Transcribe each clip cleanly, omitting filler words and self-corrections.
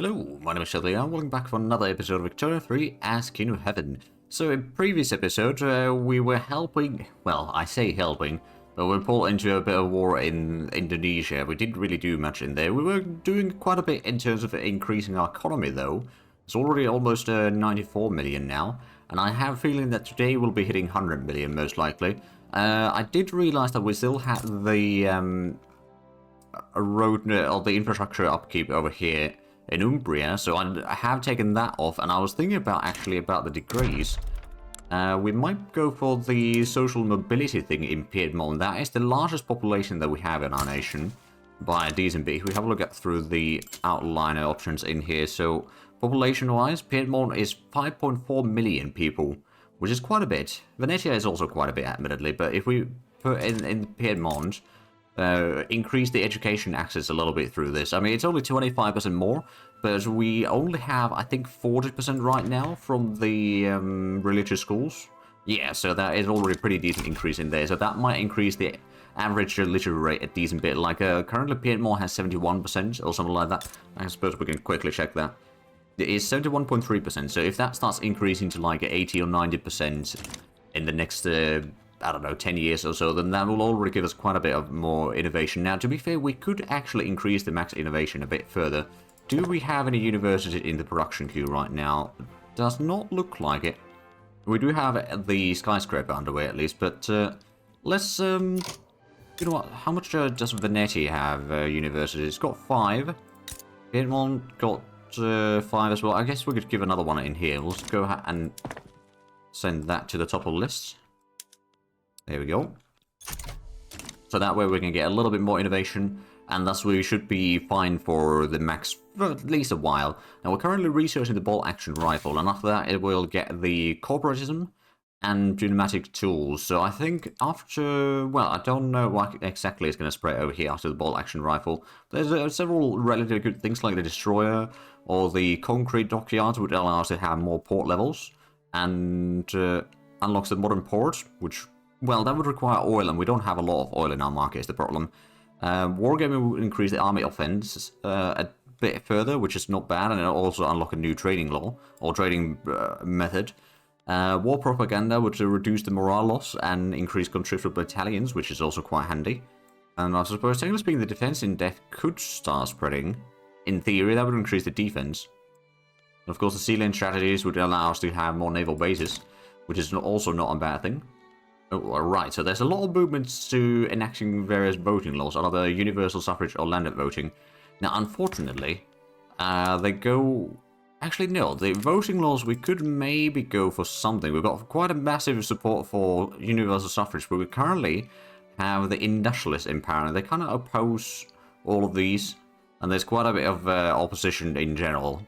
Hello, my name is Shelly and welcome back for another episode of Ep23 as King of Heaven. So in previous episode, we were helping, well, I say helping, but we were pulled into a bit of war in Indonesia. We didn't really do much in there. We were doing quite a bit in terms of increasing our economy though. It's already almost 94 million now, and I have a feeling that today we'll be hitting 100 million most likely. I did realize that we still have the road or the infrastructure upkeep over here in Umbria, so I have taken that off, and I was thinking about the degrees. We might go for the social mobility thing in Piedmont. That is the largest population that we have in our nation by a decent bit. We have a look at through the outliner options in here. So population-wise, Piedmont is 5.4 million people, which is quite a bit. Venetia is also quite a bit, admittedly, but if we put in Piedmont, increase the education access a little bit through this. I mean, it's only 25% more, but we only have, I think, 40% right now from the religious schools. Yeah, so that is already a pretty decent increase in there. So that might increase the average literacy rate a decent bit. Like, currently Piedmont has 71% or something like that. I suppose we can quickly check that. It is 71.3%, so if that starts increasing to like 80 or 90% in the next I don't know, 10 years or so, then that will already give us quite a bit of more innovation. Now, to be fair, we could actually increase the max innovation a bit further. Do we have any university in the production queue right now? Does not look like it. We do have the skyscraper underway at least, but let's, you know what, how much does Veneti have universities? It's got 5. Piedmont got 5 as well. I guess we could give another one in here. We'll just go ahead and send that to the top of the list. There we go. So that way we can get a little bit more innovation, and thus we should be fine for the max for at least a while. Now we're currently researching the bolt action rifle, and after that it will get the corporatism and pneumatic tools. So I think after, well, I don't know what exactly is going to spread over here after the bolt action rifle. There's several relatively good things like the destroyer or the concrete dockyards, which allow us to have more port levels, and unlocks the modern port, which, well, that would require oil, and we don't have a lot of oil in our market is the problem. Wargaming will increase the army offense a bit further, which is not bad, and it'll also unlock a new trading law, or trading method. War propaganda would reduce the morale loss and increase conscripted battalions, which is also quite handy. And I suppose, technically speaking, the defense in depth could start spreading. In theory, that would increase the defense. And of course, the sea lane strategies would allow us to have more naval bases, which is also not a bad thing. Oh, right, so there's a lot of movements to enacting various voting laws, either universal suffrage or landed voting. Now, unfortunately, they go... Actually, no, the voting laws, we could maybe go for something. We've got quite a massive support for universal suffrage, but we currently have the industrialists in power, and they kind of oppose all of these, and there's quite a bit of opposition in general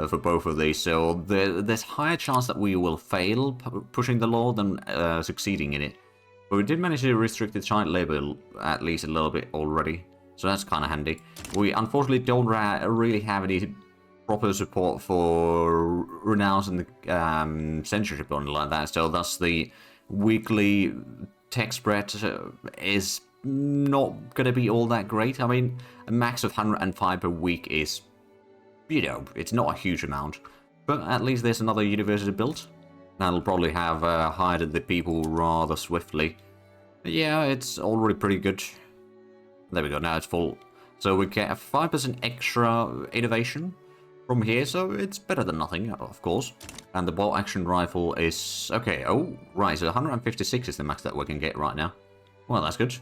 for both of these, so there's higher chance that we will fail pushing the law than succeeding in it. But we did manage to restrict the child labor at least a little bit already, so that's kind of handy. We unfortunately don't really have any proper support for renouncing the censorship or anything like that, so thus the weekly tech spread is not going to be all that great. I mean, a max of 105 per week is, you know, it's not a huge amount, but at least there's another university built. That'll probably have hired the people rather swiftly. But yeah, it's already pretty good. There we go, now it's full. So we get a 5% extra innovation from here, so it's better than nothing, of course. And the bolt action rifle is... okay, oh, right, so 156 is the max that we can get right now. Well, that's good.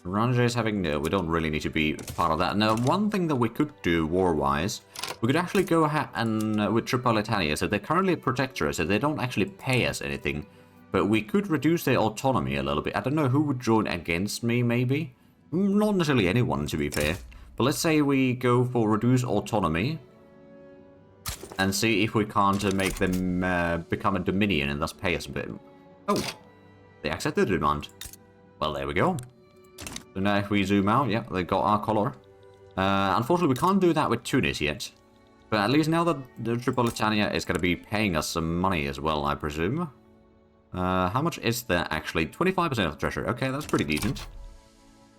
Ranger is having... no, we don't really need to be part of that. Now, one thing that we could do war-wise, we could actually go ahead and with Tripolitania, so they're currently a protectorate, so they don't actually pay us anything. But we could reduce their autonomy a little bit. I don't know who would join against me, maybe? Not necessarily anyone, to be fair. But let's say we go for reduce autonomy, and see if we can't make them become a dominion and thus pay us a bit. Oh, they accepted the demand. Well, there we go. So now if we zoom out, yeah, they got our color. Unfortunately, we can't do that with Tunis yet. But at least now that the Tripolitania is going to be paying us some money as well, I presume. How much is there actually? 25% of the treasure. Okay, that's pretty decent.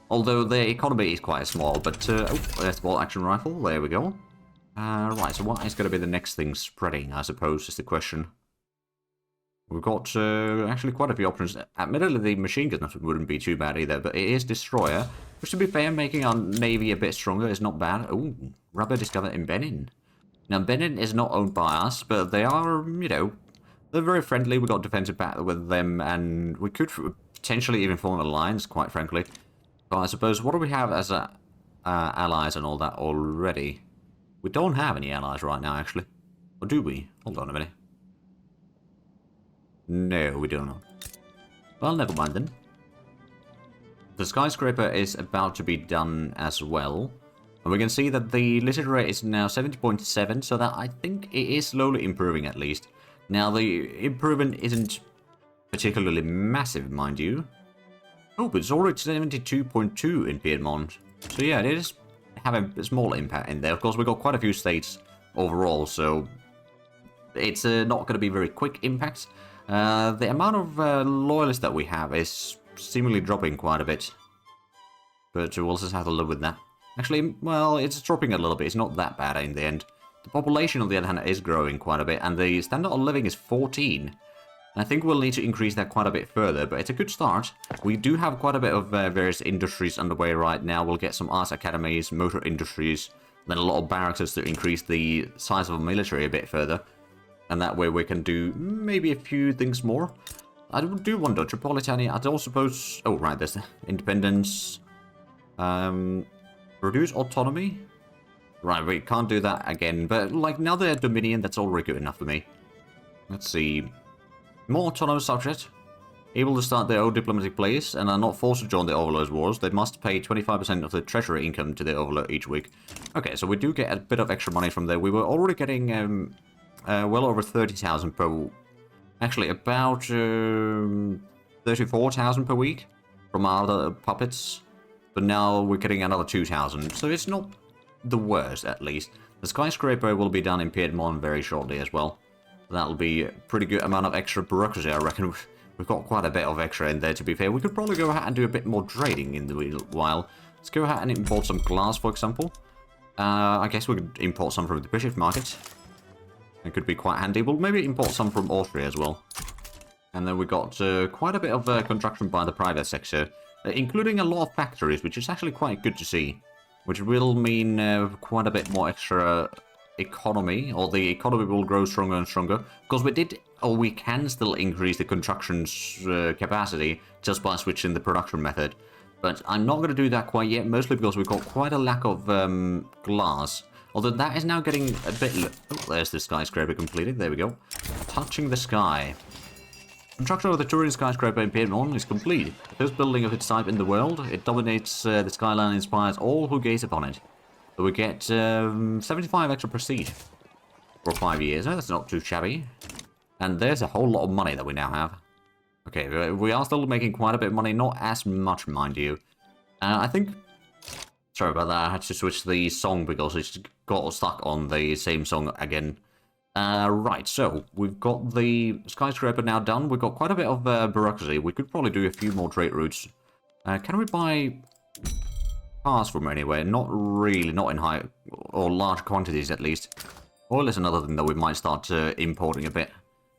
Although the economy is quite small, but... oh, there's the bolt action rifle. There we go. Right, so what is going to be the next thing spreading, I suppose, is the question. We've got actually quite a few options. Admittedly, the machine gun wouldn't be too bad either, but it is Destroyer. Which, to be fair, making our navy a bit stronger is not bad. Ooh, rubber discovered in Benin. Now, Benin is not owned by us, but they are, you know, they're very friendly. We got defensive battle with them, and we could potentially even form an alliance, quite frankly. But I suppose, what do we have as allies and all that already? We don't have any allies right now, actually. Or do we? Hold on a minute. No, we do not. Well, never mind then. The skyscraper is about to be done as well. And we can see that the litter rate is now 70.7, so that I think it is slowly improving at least. Now, the improvement isn't particularly massive, mind you. Oh, but it's already 72.2 in Piedmont. So yeah, it is having a small impact in there. Of course, we've got quite a few states overall, so it's not going to be very quick impacts. The amount of loyalists that we have is seemingly dropping quite a bit. But we'll just have to live with that. Actually, well, it's dropping a little bit. It's not that bad in the end. The population, on the other hand, is growing quite a bit, and the standard of living is 14. I think we'll need to increase that quite a bit further, but it's a good start. We do have quite a bit of various industries underway right now. We'll get some arts academies, motor industries, then a lot of barracks to increase the size of the military a bit further. And that way we can do maybe a few things more. I do wonder, Tripolitania, I don't suppose... Oh, right, there's independence. Reduce autonomy? Right, we can't do that again. But, like, now they're Dominion, that's already good enough for me. Let's see. More autonomous subject. Able to start their own diplomatic place and are not forced to join the Overlord's wars. They must pay 25% of the treasury income to the Overlord each week. Okay, so we do get a bit of extra money from there. We were already getting... well over 30,000 per... Actually, about 34,000 per week from our other puppets. But now we're getting another 2,000, so it's not the worst, at least. The skyscraper will be done in Piedmont very shortly as well. That'll be a pretty good amount of extra bureaucracy, I reckon. We've got quite a bit of extra in there, to be fair. We could probably go ahead and do a bit more trading in the while. Let's go ahead and import some glass, for example. I guess we could import some from the British market. It could be quite handy. We'll maybe import some from Austria as well. And then we got quite a bit of construction by the private sector, including a lot of factories, which is actually quite good to see. Which will mean quite a bit more extra economy, or the economy will grow stronger and stronger. Because we did, or we can still increase the construction's capacity just by switching the production method. But I'm not going to do that quite yet, mostly because we've got quite a lack of glass. Although that is now getting a bit... Oh, there's the skyscraper completed. There we go. Touching the sky. Construction of the Turin skyscraper in Piedmont is complete. The first building of its type in the world. It dominates the skyline and inspires all who gaze upon it. So we get 75 extra prestige for 5 years. Oh, that's not too shabby. And there's a whole lot of money that we now have. Okay, we are still making quite a bit of money. Not as much, mind you. I think... Sorry about that, I had to switch the song because it got stuck on the same song again. Right, so we've got the skyscraper now done. We've got quite a bit of bureaucracy. We could probably do a few more trade routes. Can we buy cars from anywhere? Not really, not in high or large quantities at least. Oil is another thing that we might start importing a bit.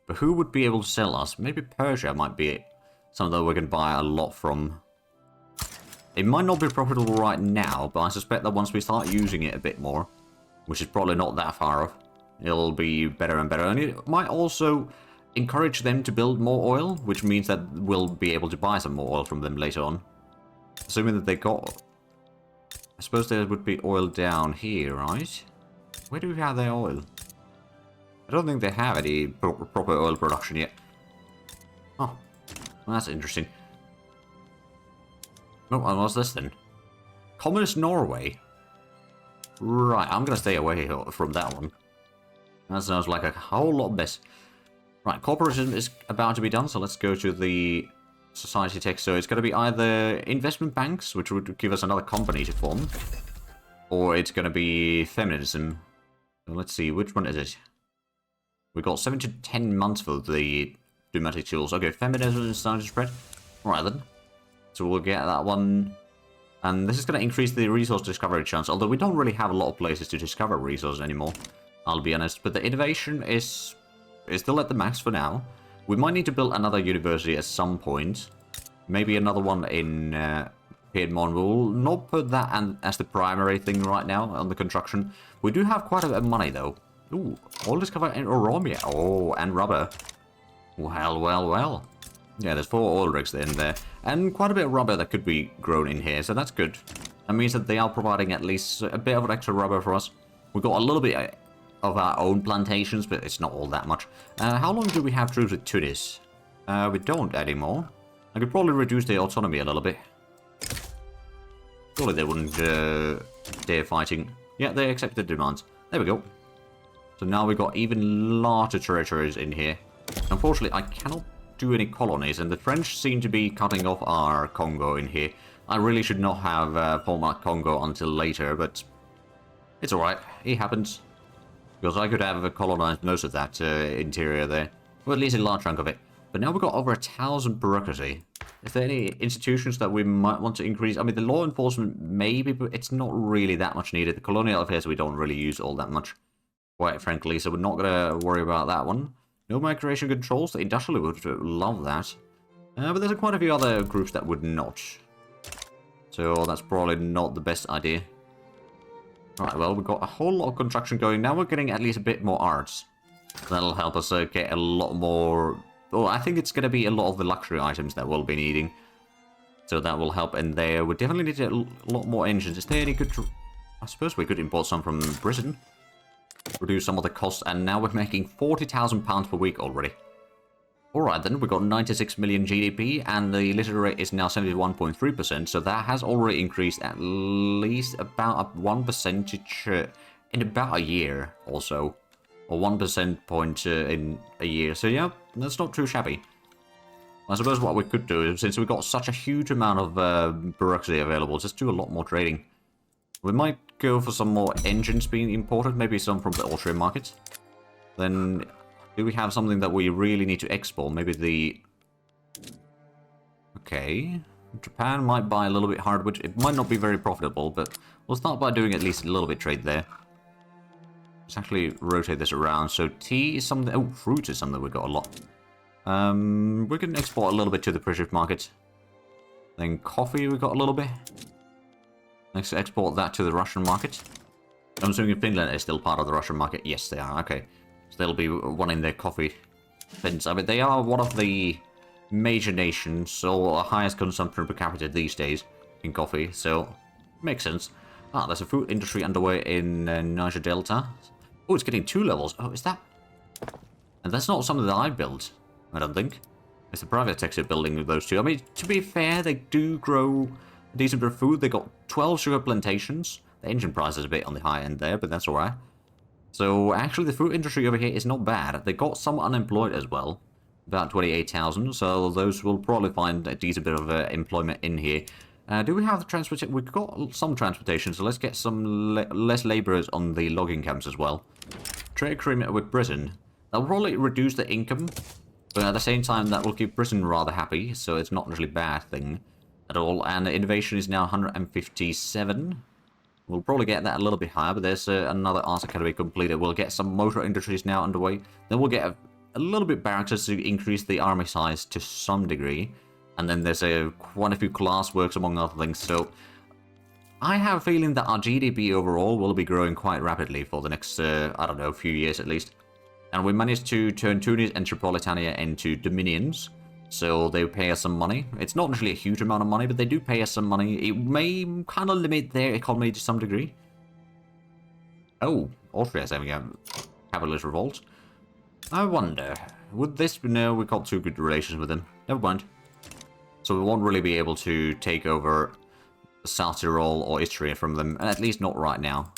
But who would be able to sell us? Maybe Persia might be something that we can buy a lot from. It might not be profitable right now, but I suspect that once we start using it a bit more, which is probably not that far off, it'll be better and better. And it might also encourage them to build more oil, which means that we'll be able to buy some more oil from them later on. Assuming that they got... I suppose there would be oil down here, right? Where do we have their oil? I don't think they have any proper oil production yet. Oh, well, that's interesting. Oh, and what's this then? Communist Norway? Right, I'm going to stay away from that one. That sounds like a whole lot of mess. Right, corporation is about to be done, so let's go to the society text. So it's going to be either investment banks, which would give us another company to form, or it's going to be feminism. So let's see, which one is it? We've got 7 to 10 months for the diplomatic tools. Okay, feminism is starting to spread. Right then. So we'll get that one And this is going to increase the resource discovery chance, although we don't really have a lot of places to discover resources anymore, I'll be honest. But the innovation is still at the max for now. We might need to build another university at some point. Maybe another one in Piedmont. We'll not put that as the primary thing right now on the construction. We do have quite a bit of money, though. Ooh, all discovered in Oromia. Oh, and rubber. Well, well, well. Yeah, there's 4 oil rigs in there. And quite a bit of rubber that could be grown in here, so that's good. That means that they are providing at least a bit of extra rubber for us. We've got a little bit of our own plantations, but it's not all that much. How long do we have troops with Tunis? We don't anymore. I could probably reduce their autonomy a little bit. Surely they wouldn't dare fighting. Yeah, they accepted demands. There we go. So now we've got even larger territories in here. Unfortunately, I cannot do any colonies, and the French seem to be cutting off our Congo in here. I really should not have formed Congo until later, but it's alright. It happens. Because I could have colonized most of that interior there. Or at least a large chunk of it. But now we've got over 1,000 bureaucracy. Is there any institutions that we might want to increase? I mean, the law enforcement maybe, but it's not really that much needed. The colonial affairs we don't really use all that much, quite frankly, so we're not going to worry about that one. No migration controls. The industrial would love that. But there's quite a few other groups that would not. So that's probably not the best idea. Alright, well, we've got a whole lot of construction going. Now we're getting at least a bit more arts. That'll help us get a lot more... Well, I think it's going to be a lot of the luxury items that we'll be needing. So that will help in there. We definitely need a lot more engines. Is there any good... I suppose we could import some from Britain. Reduce some of the costs, and now we're making £40,000 per week already. Alright then, we've got 96 million GDP, and the literacy rate is now 71.3%, so that has already increased at least about 1 percentage in about a year or so. Or 1 percent point in a year, so yeah, that's not too shabby. I suppose what we could do is, since we've got such a huge amount of bureaucracy available, just do a lot more trading. We might go for some more engines being imported, maybe some from the Austrian market. Then, do we have something that we really need to export? Maybe the... Okay. Japan might buy a little bit hardwood. It might not be very profitable, but we'll start by doing at least a little bit trade there. Let's actually rotate this around. So tea is something... Oh, fruit is something we've got a lot. We can export a little bit to the British market. Then coffee we've got a little bit. Let's export that to the Russian market. I'm assuming Finland is still part of the Russian market. Yes, they are. Okay. So they'll be wanting their coffee fence. I mean, they are one of the major nations, so highest consumption per capita these days in coffee. So, makes sense. Ah, there's a food industry underway in Niger Delta. Oh, it's getting 2 levels. Oh, is that... And that's not something that I built, I don't think. It's the private sector building those two. I mean, to be fair, they do grow a decent bit of food. They got 12 sugar plantations. The engine price is a bit on the high end there, but that's alright. So, actually, the food industry over here is not bad. They got some unemployed as well. About 28,000, so those will probably find a decent bit of employment in here. Do we have the transportation? We've got some transportation, so let's get some less labourers on the logging camps as well. Trade agreement with Britain. That will probably reduce the income, but at the same time, that will keep Britain rather happy, so it's not really a bad thing at all. And the innovation is now 157. We'll probably get that a little bit higher, but there's another Arts Academy completed. We'll get some motor industries now underway. Then we'll get a little bit barracks to increase the army size to some degree. And then there's quite a few class works among other things. So I have a feeling that our GDP overall will be growing quite rapidly for the next, I don't know, few years at least. And we managed to turn Tunis and Tripolitania into dominions. So they pay us some money. It's not actually a huge amount of money, but they do pay us some money. It may kind of limit their economy to some degree. Oh, Austria's having a capitalist revolt. I wonder, would this... No, we got 2 good relations with them. Never mind. So we won't really be able to take over South Tyrol or Istria from them, at least not right now.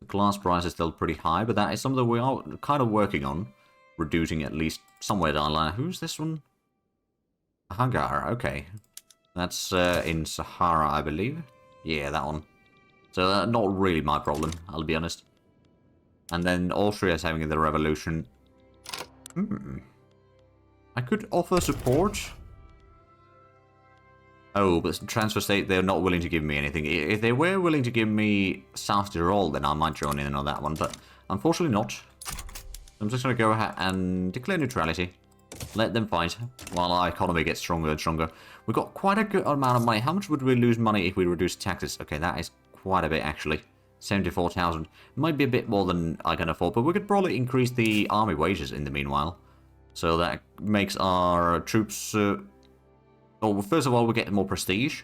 The glass price is still pretty high, but that is something we are kind of working on. Reducing at least somewhere down the line. Who's this one? Hagar, okay. That's in Sahara, I believe. Yeah, that one. So not really my problem, I'll be honest. And then Austria's having the revolution. I could offer support. Oh, but transfer state, they're not willing to give me anything. If they were willing to give me South Tyrol, then I might join in on that one, but unfortunately not. I'm just going to go ahead and declare neutrality. Let them fight while our economy gets stronger and stronger. We've got quite a good amount of money. How much would we lose money if we reduce taxes? Okay, that is quite a bit, actually. 74,000. Might be a bit more than I can afford, but we could probably increase the army wages in the meanwhile. So that makes our troops... well, first of all, we get more prestige.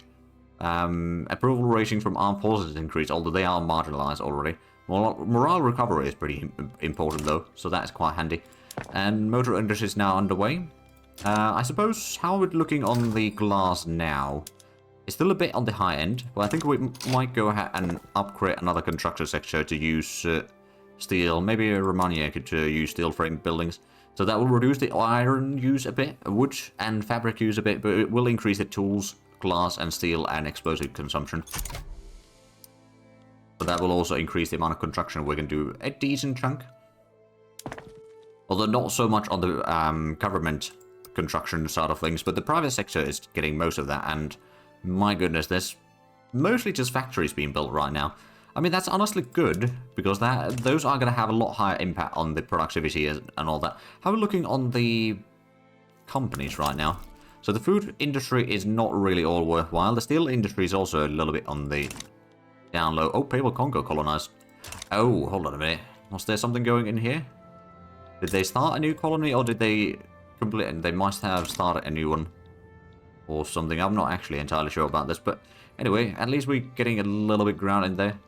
Approval ratings from armed forces increase, although they are marginalized already. Morale recovery is pretty important, though, so that's quite handy. And motor industry is now underway. I suppose, how are we looking on the glass now? It's still a bit on the high end, but I think we might go ahead and upgrade another construction sector to use steel. Maybe Romania could use steel frame buildings. So that will reduce the iron use a bit, wood and fabric use a bit, but it will increase the tools, glass and steel and explosive consumption. But that will also increase the amount of construction we can do a decent chunk. Although not so much on the government construction side of things, but the private sector is getting most of that, and my goodness, there's mostly just factories being built right now. I mean, that's honestly good, because those are going to have a lot higher impact on the productivity and all that. How are we looking on the companies right now? So the food industry is not really all worthwhile. The steel industry is also a little bit on the down low. Oh, Papal Congo colonized. Oh, hold on a minute. Was there something going in here? Did they start a new colony, or did they complete? They must have started a new one or something. I'm not actually entirely sure about this, but anyway, at least we're getting a little bit ground in there.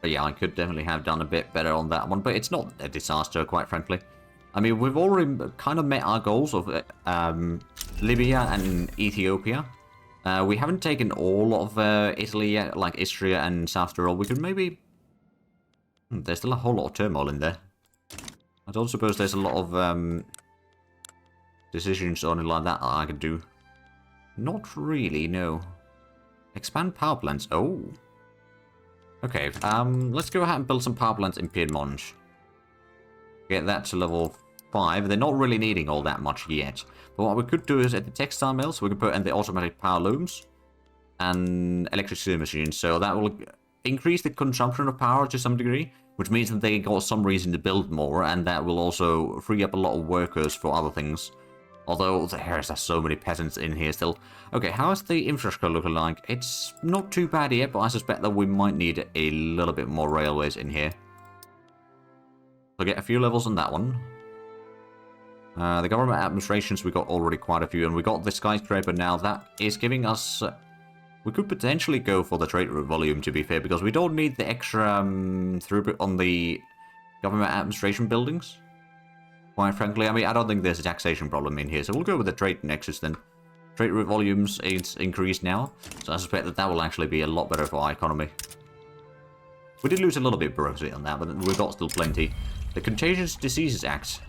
But yeah, I could definitely have done a bit better on that one, but it's not a disaster, quite frankly. I mean, we've already kind of met our goals of Libya and Ethiopia. We haven't taken all of Italy yet, like Istria and South Tyrol. We could maybe... there's still a whole lot of turmoil in there. I don't suppose there's a lot of decisions on it like that I could do. Not really, no. Expand power plants. Oh. Okay, let's go ahead and build some power plants in Piedmont. Get that to level 5. They're not really needing all that much yet. But what we could do is at the textile mills, we can put in the automatic power looms and electricity machines. So that will increase the consumption of power to some degree, which means that they got some reason to build more, and that will also free up a lot of workers for other things. Although there's so many peasants in here still. Okay, how is the infrastructure looking like? It's not too bad yet, but I suspect that we might need a little bit more railways in here. So get a few levels on that one. The government administrations, we got already quite a few, and we got the skyscraper now. That is giving us... we could potentially go for the trade route volume, to be fair, because we don't need the extra throughput on the government administration buildings. Quite frankly, I mean, I don't think there's a taxation problem in here, so we'll go with the trade nexus then. Trade route volumes is increased now, so I suspect that that will actually be a lot better for our economy. We did lose a little bit of bureaucracy on that, but we've got still plenty. The Contagious Diseases Act.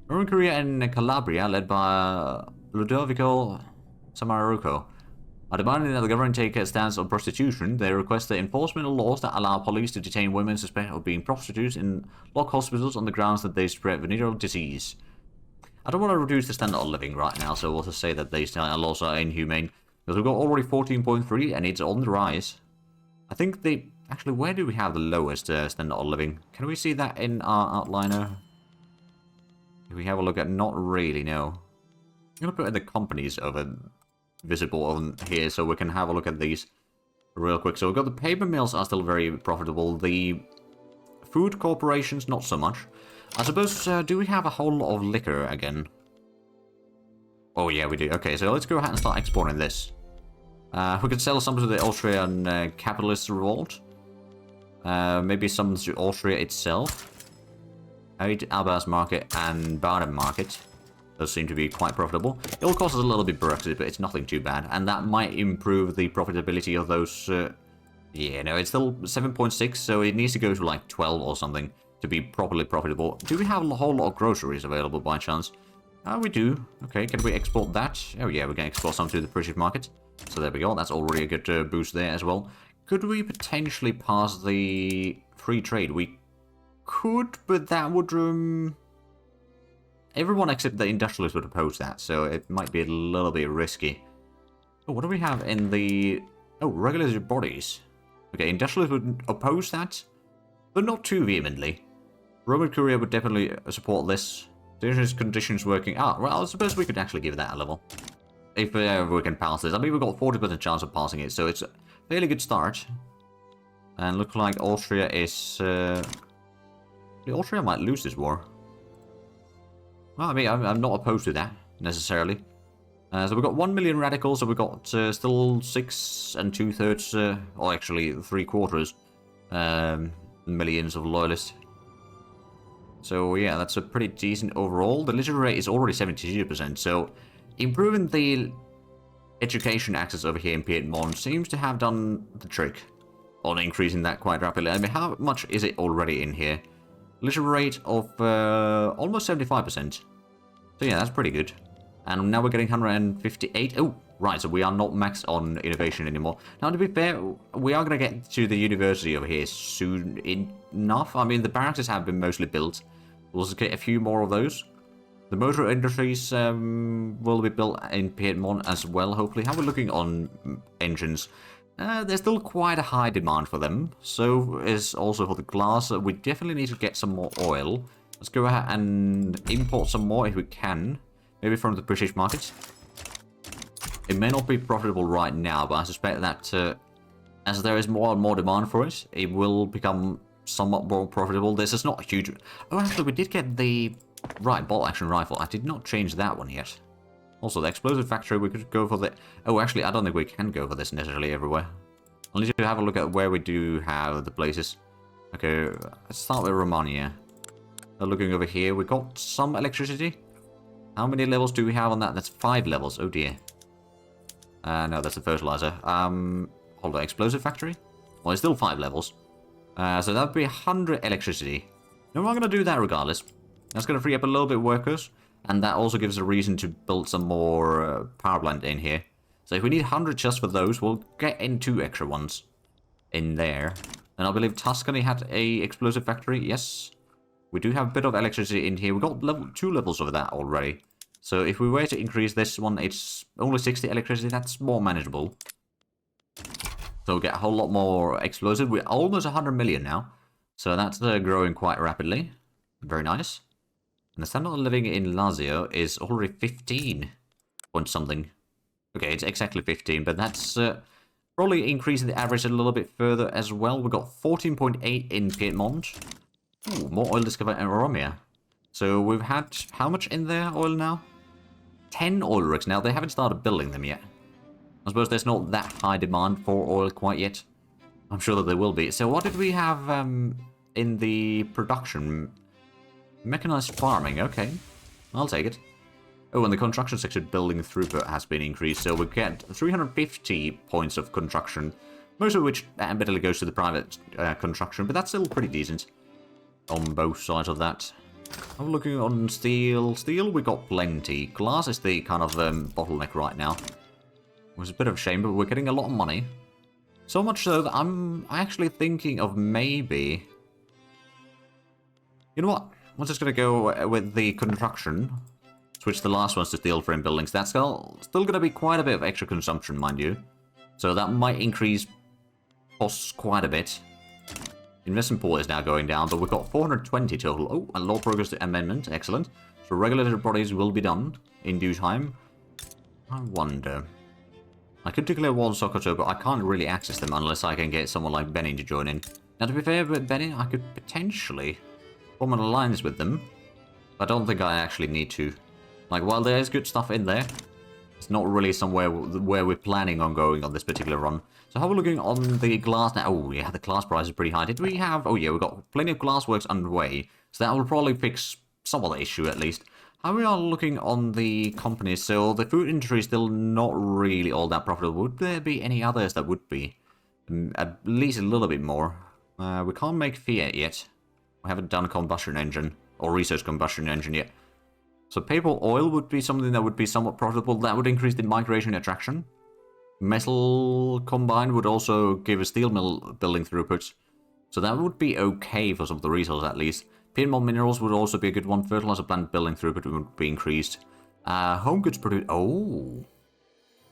Northern Korea and Calabria, led by Ludovico Samaruco, are demanding that the government take a stance on prostitution. They request the enforcement of laws that allow police to detain women suspected of being prostitutes in locked hospitals on the grounds that they spread venereal disease. I don't want to reduce the standard of living right now, so we'll just say that these laws are inhumane. Because we've got already 14.3 and it's on the rise. I think they... Actually, where do we have the lowest standard of living? Can we see that in our outliner? If we have a look at... Not really, no. I'm going to put in the companies over... visible on here, so we can have a look at these real quick. So we've got the paper mills are still very profitable. The food corporations, not so much. I suppose, do we have a whole lot of liquor again? Oh yeah, we do. Okay, so let's go ahead and start exporting this. We could sell some to the Austrian capitalist revolt. Maybe some to Austria itself. Albers market and Baden market. Those seem to be quite profitable. It will cost us a little bit bureaucracy, but it's nothing too bad. And that might improve the profitability of those... yeah, no, it's still 7.6, so it needs to go to like 12 or something to be properly profitable. Do we have a whole lot of groceries available by chance? We do. Okay, can we export that? Oh yeah, we can export some to the British market. So there we go. That's already a good boost there as well. Could we potentially pass the free trade? We could, but that would... Everyone except the industrialists would oppose that, so it might be a little bit risky. Oh, what do we have in the... Oh, regulatory bodies. Okay, industrialists would oppose that, but not too vehemently. Roman Curia would definitely support this. Dangerous conditions working... Ah, well, I suppose we could actually give that a level. If we can pass this. I mean, we've got 40% chance of passing it, so it's a fairly good start. And looks like Austria is... Austria might lose this war. Well, I mean, I'm not opposed to that, necessarily. So we've got 1 million radicals, so we've got still 6 2/3, or actually 3/4 millions of loyalists. So yeah, that's a pretty decent overall. The literacy rate is already 72%, so improving the education access over here in Piedmont seems to have done the trick on increasing that quite rapidly. I mean, how much is it already in here? Literacy rate of almost 75%. So yeah, that's pretty good. And now we're getting 158. Oh, right, so we are not maxed on innovation anymore. Now, to be fair, we are going to get to the university over here soon enough. I mean, the barracks have been mostly built. We'll just get a few more of those. The motor industries will be built in Piedmont as well, hopefully. How are we looking on engines? There's still quite a high demand for them. So is also for the glass. We definitely need to get some more oil. Let's go ahead and import some more if we can. Maybe from the British market. It may not be profitable right now, but I suspect that as there is more and more demand for it, it will become somewhat more profitable. This is not a huge... Oh, actually, we did get the right bolt-action rifle. I did not change that one yet. Also, the explosive factory, we could go for the... Oh, actually, I don't think we can go for this necessarily everywhere. I'll need to have a look at where we do have the places. Okay, let's start with Romania. Looking over here, we got some electricity. How many levels do we have on that? That's 5 levels. Oh dear. No, that's the fertilizer. Hold on, explosive factory? Well, it's still 5 levels. So that would be 100 electricity. No, we're going to do that regardless. That's going to free up a little bit of workers. And that also gives a reason to build some more power plant in here. So if we need 100 just for those, we'll get in 2 extra ones in there. And I believe Tuscany had a explosive factory. Yes. We do have a bit of electricity in here. We've got 2 levels of that already. So if we were to increase this one, it's only 60 electricity. That's more manageable. So we'll get a whole lot more explosive. We're almost 100 million now. So that's growing quite rapidly. Very nice. And the standard of living in Lazio is already 15 point something. Okay, it's exactly 15, but that's probably increasing the average a little bit further as well. We've got 14.8 in Piedmont. Ooh, more oil discovered in Romania. So we've had how much in there oil now? 10 oil rigs. Now, they haven't started building them yet. I suppose there's not that high demand for oil quite yet. I'm sure that there will be. So what did we have in the production? Mechanized farming. Okay, I'll take it. Oh, and the construction sector building throughput has been increased. So we get 350 points of construction. Most of which admittedly goes to the private construction. But that's still pretty decent. On both sides of that. I'm looking on steel. Steel, we got plenty. Glass is the kind of bottleneck right now. Which is a bit of a shame, but we're getting a lot of money. So much so that I'm actually thinking of maybe... You know what? I'm just going to go with the construction. Switch the last ones to steel frame buildings. That's still going to be quite a bit of extra consumption, mind you. So that might increase costs quite a bit. Investment pool is now going down, but we've got 420 total. Oh, and law progress amendment. Excellent. So regulatory bodies will be done in due time. I wonder. I could declare war on Sokoto, but I can't really access them unless I can get someone like Benin to join in. Now, to be fair with Benin, I could potentially form an alliance with them. But I don't think I actually need to. Like, while there is good stuff in there, it's not really somewhere where we're planning on going on this particular run. So how are we looking on the glass now? Oh, yeah, the glass price is pretty high. Did we have... Oh, yeah, we've got plenty of glass works underway. So that will probably fix some of the issue, at least. How we are looking on the companies? So the food industry is still not really all that profitable. Would there be any others that would be? At least a little bit more. We can't make Fiat yet. We haven't done a combustion engine. Or research combustion engine yet. So Papal oil would be something that would be somewhat profitable. That would increase the migration attraction. Metal combined would also give a steel mill building throughput. So that would be okay for some of the resources at least. Piedmont minerals would also be a good one. Fertilizer plant building throughput would be increased. Home goods produced... Oh!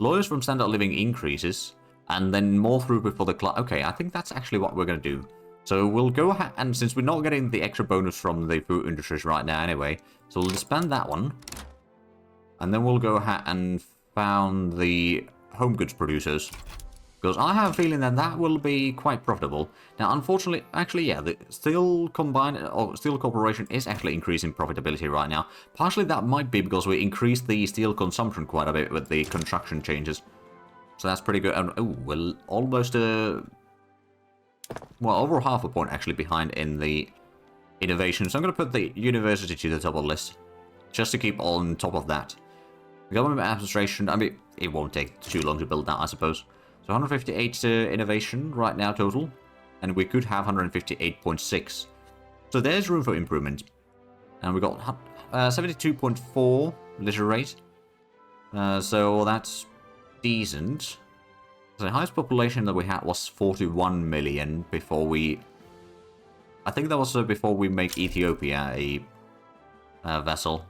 lawyers from standard of living increases, and then more throughput for the class. Okay, I think that's actually what we're going to do. So we'll go ahead, and since we're not getting the extra bonus from the food industries right now anyway, so we'll disband that one. And then we'll go ahead and found the home goods producers. Because I have a feeling that that will be quite profitable. Now, unfortunately, actually, yeah, the Steel Corporation is actually increasing profitability right now. Partially that might be because we increased the steel consumption quite a bit with the construction changes. So that's pretty good. And, oh, we're almost, well, over half a point actually behind in the innovation. So I'm going to put the university to the top of the list. Just to keep on top of that. The government administration, I mean, it won't take too long to build that, I suppose. So 158 innovation right now total, and we could have 158.6. So there's room for improvement. And we got 72.4 litter rate. So that's decent. So the highest population that we had was 41 million before we... I think that was before we make Ethiopia a vessel.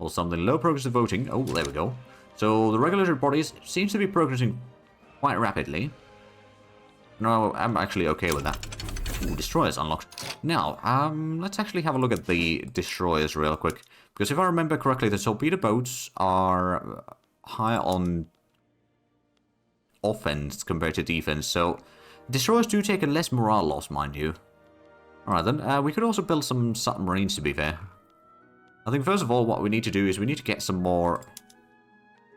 Or something. Low progressive voting. Oh, there we go. So the regulatory bodies seems to be progressing quite rapidly. No, I'm actually okay with that. Ooh, destroyers unlocked. Now, let's actually have a look at the destroyers real quick. Because if I remember correctly, the torpedo boats are higher on offense compared to defense. So destroyers do take a less morale loss, mind you. Alright then, we could also build some submarines, to be fair. I think first of all, what we need to do is we need to get some more...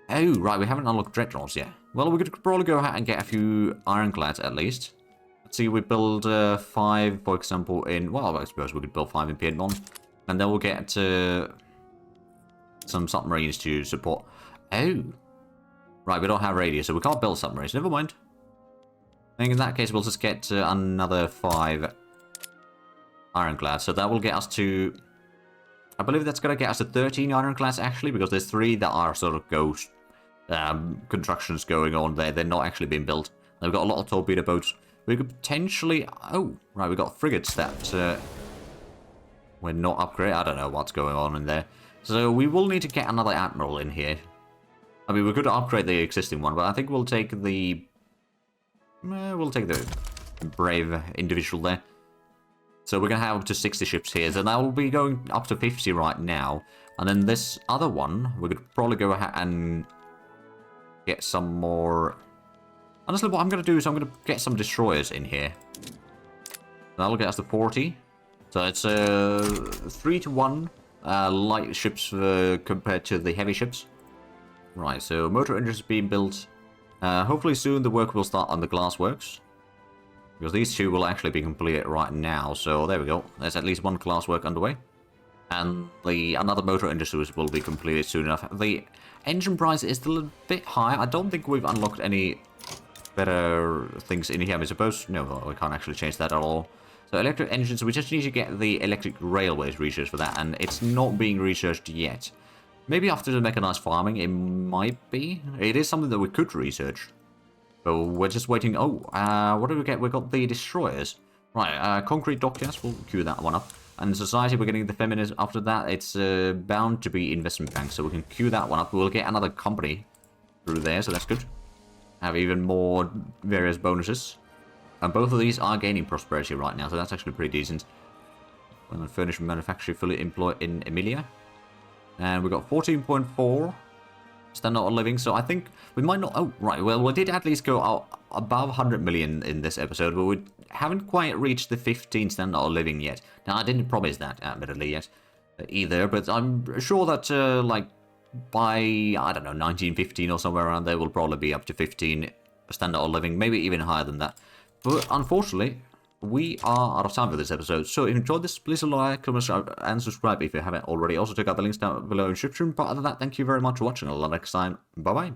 Oh, right, we haven't unlocked dreadnoughts yet. Well, we could probably go ahead and get a few ironclads at least. Let's see, we build 5, for example, in... Well, I suppose we could build 5 in Piedmont. And then we'll get some submarines to support... Oh! Right, we don't have radius, so we can't build submarines. Never mind. I think in that case, we'll just get another 5 ironclads. So that will get us to... I believe that's going to get us to 13 ironclads, actually, because there's 3 that are sort of ghost constructions going on there. They're not actually being built. We've got a lot of torpedo boats. We could potentially... Oh, right, we've got frigates that we're not upgraded. I don't know what's going on in there. So we will need to get another admiral in here. I mean, we could upgrade the existing one, but I think we'll take the... we'll take the brave individual there. So we're going to have up to 60 ships here. So that will be going up to 50 right now. And then this other one, we could probably go ahead and get some more... Honestly, what I'm going to do is I'm going to get some destroyers in here. That'll get us to 40. So it's 3-to-1 light ships compared to the heavy ships. Right, so motor engines being built. Hopefully soon the work will start on the glass works. Because these 2 will actually be completed right now. So there we go. There's at least 1 glass work underway. And another motor industries will be completed soon enough. The engine price is still a bit high. I don't think we've unlocked any better things in here, I suppose. No, we can't actually change that at all. So electric engines, we just need to get the electric railways research for that. And it's not being researched yet. Maybe after the mechanized farming, it might be. It is something that we could research. But we're just waiting. Oh, what did we get? We got the destroyers. Right, concrete dockyards. We'll queue that one up. And society, we're getting the feminists. After that, it's bound to be investment banks. So we can queue that one up. We'll get another company through there. So that's good. Have even more various bonuses. And both of these are gaining prosperity right now. So that's actually pretty decent. Well, furniture manufacturing fully employed in Emilia. And we got 14.4 standard of living. So I think we might not... Oh, right. Well, we did at least go out above 100 million in this episode. But we haven't quite reached the 15 standard of living yet. Now, I didn't promise that, admittedly, yet. Either. But I'm sure that, like, by, I don't know, 1915 or somewhere around there, we'll probably be up to 15 standard of living. Maybe even higher than that. But unfortunately, we are out of time for this episode. So if you enjoyed this, please like, comment, and subscribe if you haven't already. Also check out the links down below in the description. But other than that, thank you very much for watching. Until next time, bye-bye.